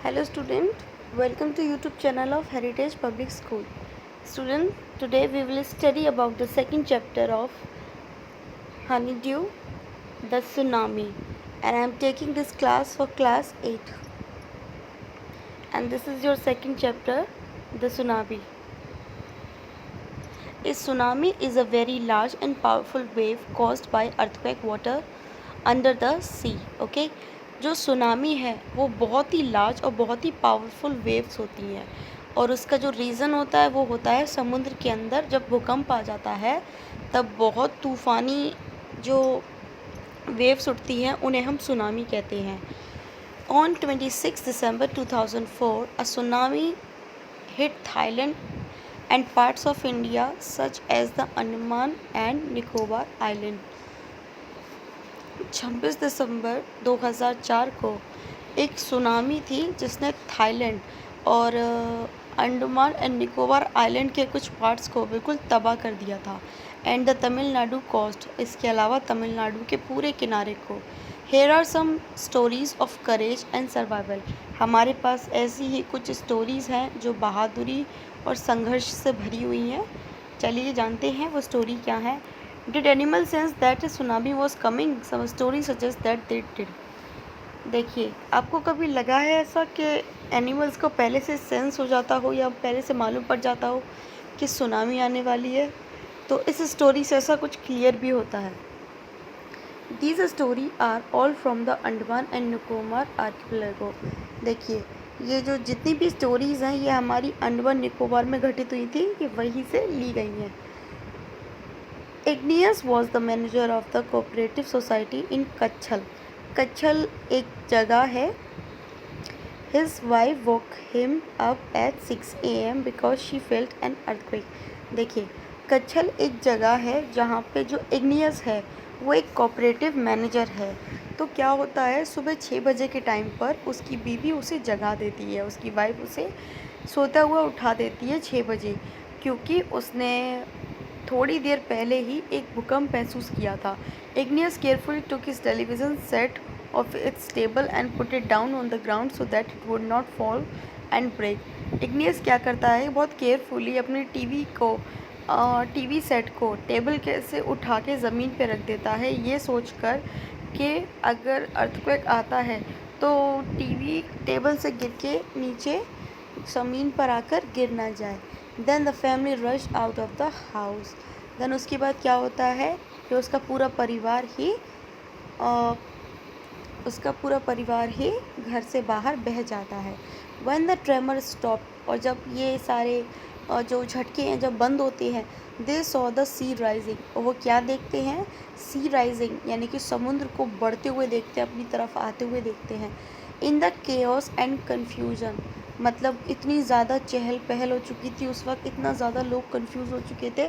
Hello student, welcome to YouTube channel of Heritage Public School. Student, today we will study about the second chapter of Honeydew, the Tsunami, and I am taking this class for class 8. And this is your second chapter, the Tsunami. A tsunami is a very large and powerful wave caused by earthquake water under the sea. Okay, जो tsunami है वो बहुत ही large और बहुत ही powerful waves होती हैं और उसका जो रीज़न होता है वो होता है समुद्र के अंदर जब भूकंप आ जाता है तब बहुत तूफ़ानी जो वेव्स उठती हैं उन्हें हम सुनामी कहते हैं. On 26 December 2004, a tsunami hit Thailand and parts of India such as the Andaman and Nicobar Island. 26 दिसंबर 2004 को एक सुनामी थी जिसने थाईलैंड और अंडमान एंड निकोबार आइलैंड के कुछ पार्ट्स को बिल्कुल तबाह कर दिया था एंड द तमिलनाडु कोस्ट, इसके अलावा तमिलनाडु के पूरे किनारे को. Here are some stories of courage and survival. हमारे पास ऐसी ही कुछ स्टोरीज़ हैं जो बहादुरी और संघर्ष से भरी हुई हैं. चलिए जानते हैं वो स्टोरी क्या है. Did animal sense that a tsunami was coming? Some stories suggest that they did. देखिए, आपको कभी लगा है ऐसा कि एनिमल्स को पहले से सेंस हो जाता हो या पहले से मालूम पड़ जाता हो कि सुनामी आने वाली है? तो इस स्टोरी से ऐसा कुछ क्लियर भी होता है. These story are all from the Andaman and Nicobar archipelago. देखिए, ये जो जितनी भी स्टोरीज़ हैं ये हमारी अंडमान निकोबार में घटित हुई थी, ये वहीं से ली गई हैं. Igneous was the manager of the cooperative society in Kachal. Kachal एक जगह है. His wife woke him up at 6 a.m. because she felt an earthquake. देखिए, कच्छल एक जगह है जहाँ पे जो इग्नियस है वो एक कोऑपरेटिव मैनेजर है. तो क्या होता है, सुबह 6 बजे के टाइम पर उसकी बीवी उसे जगा देती है, उसकी वाइफ उसे सोता हुआ उठा देती है 6 बजे, क्योंकि उसने थोड़ी देर पहले ही एक भूकंप महसूस किया था. Ignatius carefully took his television set off its table and put it down on the ground so that it would not fall and break. Ignatius क्या करता है, बहुत केयरफुली अपने टीवी सेट को टेबल के से उठा के ज़मीन पे रख देता है, ये सोचकर कि अगर अर्थक्वेक आता है तो टीवी टेबल से गिर के नीचे ज़मीन पर आकर गिर ना जाए. Then the family rush out of the house. Then उसके बाद क्या होता है कि उसका पूरा परिवार ही घर से बाहर बह जाता है. व्हेन द ट्रेमर स्टॉप, और जब ये सारे जो झटके हैं जब बंद होते हैं, they saw the sea rising. और वो क्या देखते हैं, सी राइजिंग यानी कि समुद्र को बढ़ते हुए देखते हैं, अपनी तरफ आते हुए देखते हैं. In the chaos and confusion, मतलब इतनी ज़्यादा चहल पहल हो चुकी थी उस वक्त, इतना ज़्यादा लोग कंफ्यूज हो चुके थे.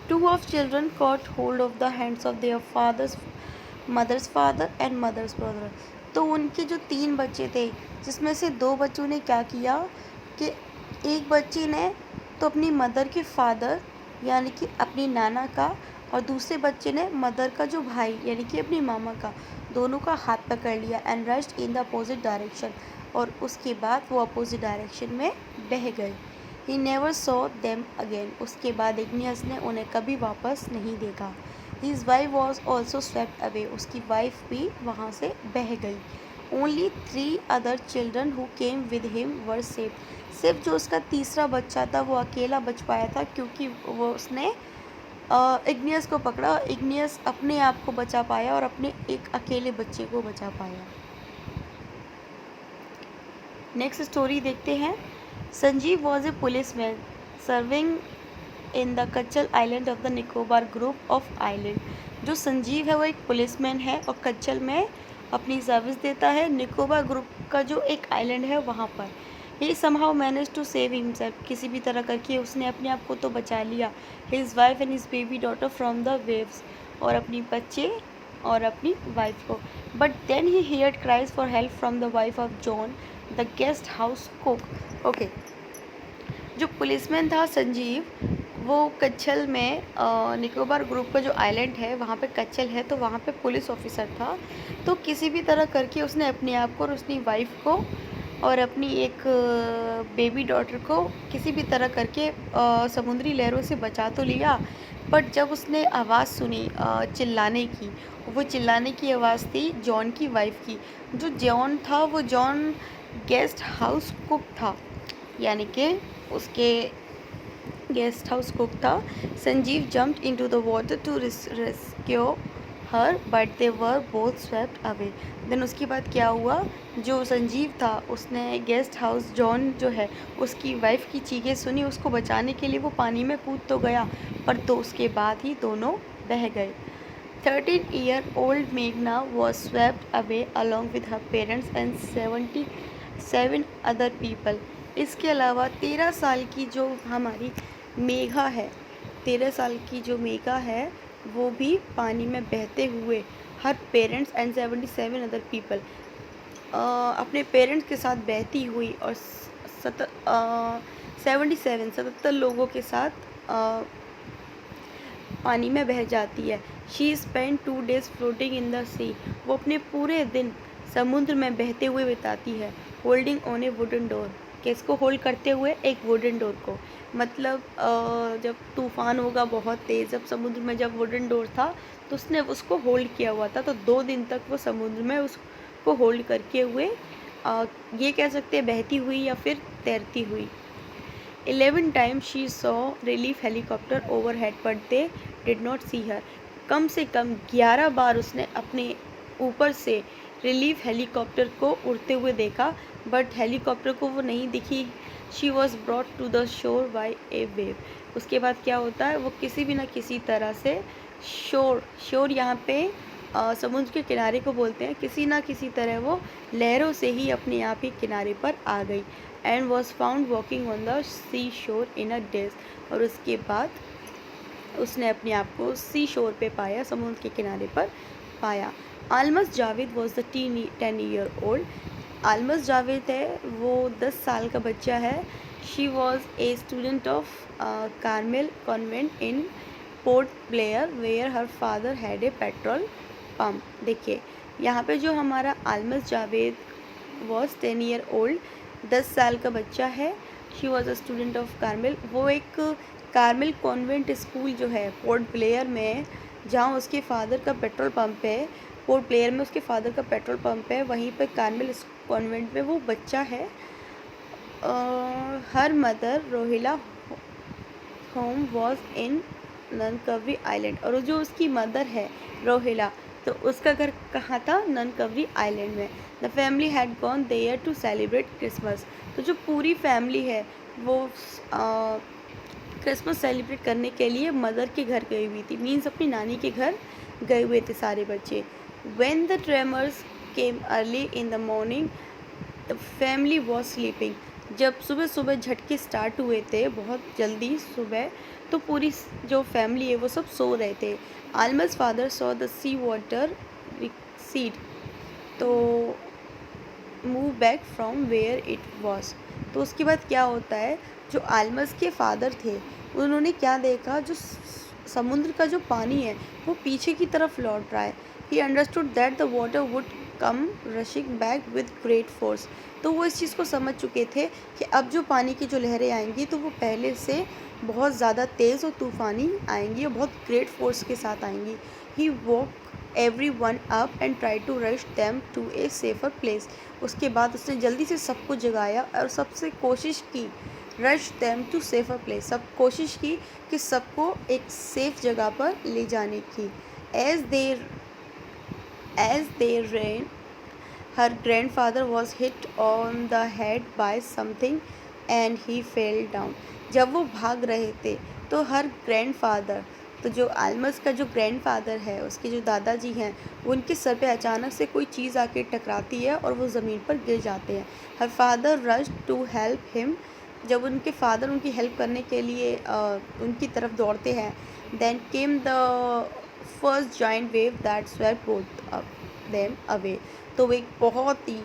2 of children caught hold of the hands of their mother's father and mother's brother. तो उनके जो 3 बच्चे थे जिसमें से 2 बच्चों ने क्या किया कि एक बच्चे ने तो अपनी मदर के फादर यानी कि अपनी नाना का, और दूसरे बच्चे ने मदर का जो भाई यानी कि अपनी मामा का, दोनों का हाथ पकड़ लिया and rushed in the opposite direction. और उसके बाद वो अपोजिट डायरेक्शन में बह गए. He never saw them again. उसके बाद इग्नियस ने उन्हें कभी वापस नहीं देखा. His wife was also swept away. उसकी वाइफ भी वहाँ से बह गई. Only 3 other children who came with him were safe. सिर्फ जो उसका तीसरा बच्चा था वो अकेला बच पाया था, क्योंकि वो उसने इग्नियस को पकड़ा. इग्नियस अपने आप को बचा पाया और अपने एक अकेले बच्चे को बचा पाया. नेक्स्ट स्टोरी देखते हैं. Sanjeev was a policeman serving in the Katchal island of the Nicobar group of island. जो संजीव है वो एक पुलिसमैन है और कच्चल में अपनी सर्विस देता है, निकोबार ग्रुप का जो एक आइलैंड है वहाँ पर. He somehow manage to save himself. किसी भी तरह करके उसने अपने आप को तो बचा लिया. His wife and his baby daughter from the waves, और अपनी बच्चे और अपनी वाइफ को. But then he heard cries for help from the wife of John the guest house cook. Okay, जो पुलिसमैन था संजीव, वो कच्छल में निकोबार ग्रुप का जो आइलैंड है वहाँ पे कच्छल है, तो वहाँ पे पुलिस ऑफिसर था. तो किसी भी तरह करके उसने अपने आप को और उसकी वाइफ को और अपनी एक बेबी डॉटर को किसी भी तरह करके समुद्री लहरों से बचा तो लिया, बट जब उसने आवाज़ सुनी चिल्लाने की, वो चिल्लाने की आवाज़ थी जॉन की वाइफ की। जो जॉन था वो जॉन गेस्ट हाउस कुक था, यानी कि उसके गेस्ट हाउस कुक था। Sanjeev jumped into the water to rescue her but they were both swept away. Then उसके बाद क्या हुआ, जो संजीव था उसने गेस्ट हाउस जॉन जो है उसकी वाइफ की चीखें सुनी, उसको बचाने के लिए वो पानी में कूद तो गया, पर तो उसके बाद ही दोनों बह गए। 13-year-old Meghna was swept away along with her parents and 77 other people. इसके अलावा 13 साल की जो हमारी मेघा है, 13 साल की जो मेघा है वो भी पानी में बहते हुए, हर पेरेंट्स एंड 77 अदर पीपल, अपने पेरेंट्स के साथ बहती हुई और 77 लोगों के साथ पानी में बह जाती है। She spend 2 days floating in the sea. वो अपने पूरे दिन समुद्र में बहते हुए बिताती है। Holding on A wooden door, किसको होल्ड करते हुए, एक वुडन डोर को। मतलब जब तूफान होगा बहुत तेज़, जब समुद्र में जब वुडन डोर था तो उसने उसको होल्ड किया हुआ था, तो 2 दिन तक वो समुद्र में उसको होल्ड करके हुए ये कह सकते हैं बहती हुई या फिर तैरती हुई। 11 times she saw relief helicopter overhead but they did not see her. कम से कम 11 बार उसने अपने ऊपर से रिलीफ हेलीकॉप्टर को उड़ते हुए देखा, बट हेलीकॉप्टर को वो नहीं दिखी। She was brought to the shore by a wave. उसके बाद क्या होता है, वो किसी भी ना किसी तरह से शोर यहाँ पे समुद्र के किनारे को बोलते हैं, किसी ना किसी तरह वो लहरों से ही अपने आप ही किनारे पर आ गई। And was found walking on the sea shore in a days. और उसके बाद उसने अपने आप को सी शोर पे पाया, समुद्र के किनारे पर पाया। Almas Javed was the 10-year-old। Almas Javed है वो 10 साल का बच्चा है। She was a student of Carmel convent in Port Blair where her father had a petrol pump. देखिए यहाँ पे जो हमारा आलमस जावेद वॉज 10-year-old, 10 साल का बच्चा है। She was a student of Carmel, वो एक कार्मेल कॉन्वेंट स्कूल जो है पोर्ट ब्लेयर में, जहाँ उसके फादर का पेट्रोल पंप है, पोर्ट ब्लेयर में उसके फादर का पेट्रोल पंप है, वहीं पर कार्मेल कॉन्वेंट में वो बच्चा है। Her mother Rohila home was in Nancowry island. और जो उसकी मदर है रोहिला, तो उसका घर कहाँ था, ननकवरी आइलैंड में। The family had gone there to celebrate Christmas. तो जो पूरी फैमिली है वो क्रिसमस सेलिब्रेट करने के लिए मदर के घर गई हुई थी, मीन्स अपनी नानी के घर गए हुए थे सारे बच्चे। When the tremors came early in the morning the family was sleeping. जब सुबह सुबह झटके स्टार्ट हुए थे बहुत जल्दी सुबह, तो पूरी जो फैमिली है वो सब सो रहे थे। Almas father saw the sea water recede, तो move back from where it was. तो उसके बाद क्या होता है, जो आलमस के फादर थे उन्होंने क्या देखा, जो समुद्र का जो पानी है वो पीछे की तरफ लौट रहा है। He understood that the water would come rushing back with great force. तो वो इस चीज़ को समझ चुके थे कि अब जो पानी की जो लहरें आएंगी तो वो पहले से बहुत ज़्यादा तेज़ और तूफ़ानी आएंगी और बहुत ग्रेट फोर्स के साथ आएंगी। ही walk everyone up and tried to rush them to a safer place। उसके बाद उसने जल्दी से सबको जगाया और सबसे कोशिश की, rush them to safer place, सब कोशिश की कि सबको एक सेफ जगह पर ले जाने की। as they ran her grandfather was hit on the head by something and he fell down। जब वो भाग रहे थे तो हर ग्रैंडफादर, तो जो आलमस का जो ग्रैंडफादर है, उसके जो दादाजी हैं, वो उनके सर पे अचानक से कोई चीज़ आके टकराती है और वो ज़मीन पर गिर जाते हैं। Her father rush to help him. जब उनके फादर उनकी हेल्प करने के लिए उनकी तरफ दौड़ते हैं, then came the first giant wave that swept both them away. तो वो एक बहुत ही,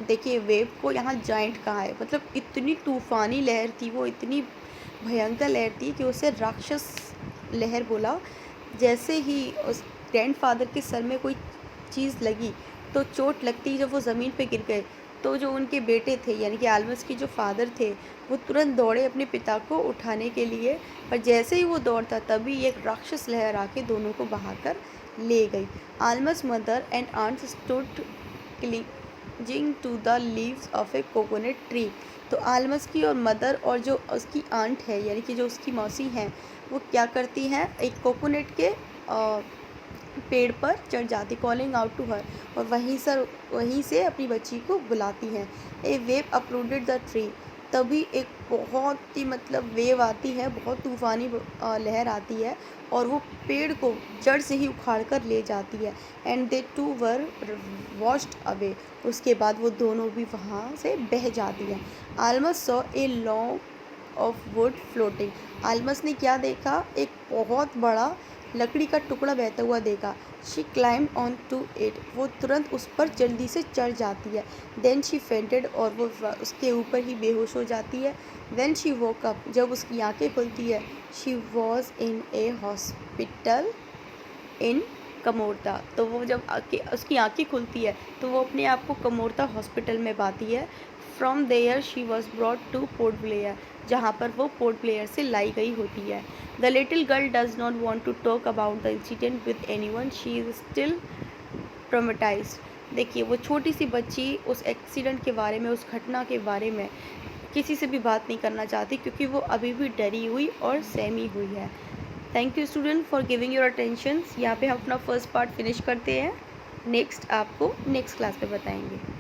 देखिए वेव को यहाँ जॉइंट कहा है, मतलब इतनी तूफ़ानी लहर थी वो, इतनी भयंकर लहर थी कि उसे राक्षस लहर बोला। जैसे ही उस ग्रैंडफादर के सर में कोई चीज़ लगी तो चोट लगती, जब वो ज़मीन पे गिर गए तो जो उनके बेटे थे यानी कि आल्मस के जो फादर थे वो तुरंत दौड़े अपने पिता को उठाने के लिए, पर जैसे ही वो दौड़ता तभी एक राक्षस लहर आके दोनों को बहाकर ले गई। Almas mother and aunt stood clinging to the leaves of a coconut tree. तो आल्मस की और मदर और जो उसकी आंट है यानी कि जो उसकी मौसी हैं वो क्या करती हैं, एक कोकोनट के पेड़ पर चढ़ जाती, कॉलिंग आउट टू हर, और वहीं से अपनी बच्ची को बुलाती हैं। ए वेव अपरूटेड द ट्री। तभी एक बहुत ही मतलब वेव आती है, बहुत तूफ़ानी लहर आती है और वो पेड़ को जड़ से ही उखाड़ कर ले जाती है। And they too were washed away. उसके बाद वो दोनों भी वहाँ से बह जाती हैं। Almas saw a log of wood floating. Almas ने क्या देखा, एक बहुत बड़ा लकड़ी का टुकड़ा बहता हुआ देखा। She climbed on to it. वो तुरंत उस पर जल्दी से चढ़ जाती है। Then she fainted. और वो उसके ऊपर ही बेहोश हो जाती है। When she woke up. जब उसकी आंखें खुलती है, she was in a hospital in Kamorta. तो वो जब उसकी आंखें खुलती है तो वो अपने आप को कमोरता हॉस्पिटल में पाती है। From there she was brought to Port Blair, जहाँ पर वो पोर्ट ब्लेयर से लाई गई होती है। The little girl does not want to talk about the incident with anyone, she is still traumatised. देखिए वो छोटी सी बच्ची उस एक्सीडेंट के बारे में, उस घटना के बारे में किसी से भी बात नहीं करना चाहती क्योंकि वो अभी भी डरी हुई और सहमी हुई है। Thank you student for giving your attention. यहाँ पे हम अपना फर्स्ट पार्ट फिनिश करते हैं। नेक्स्ट आपको नेक्स्ट क्लास में बताएंगे।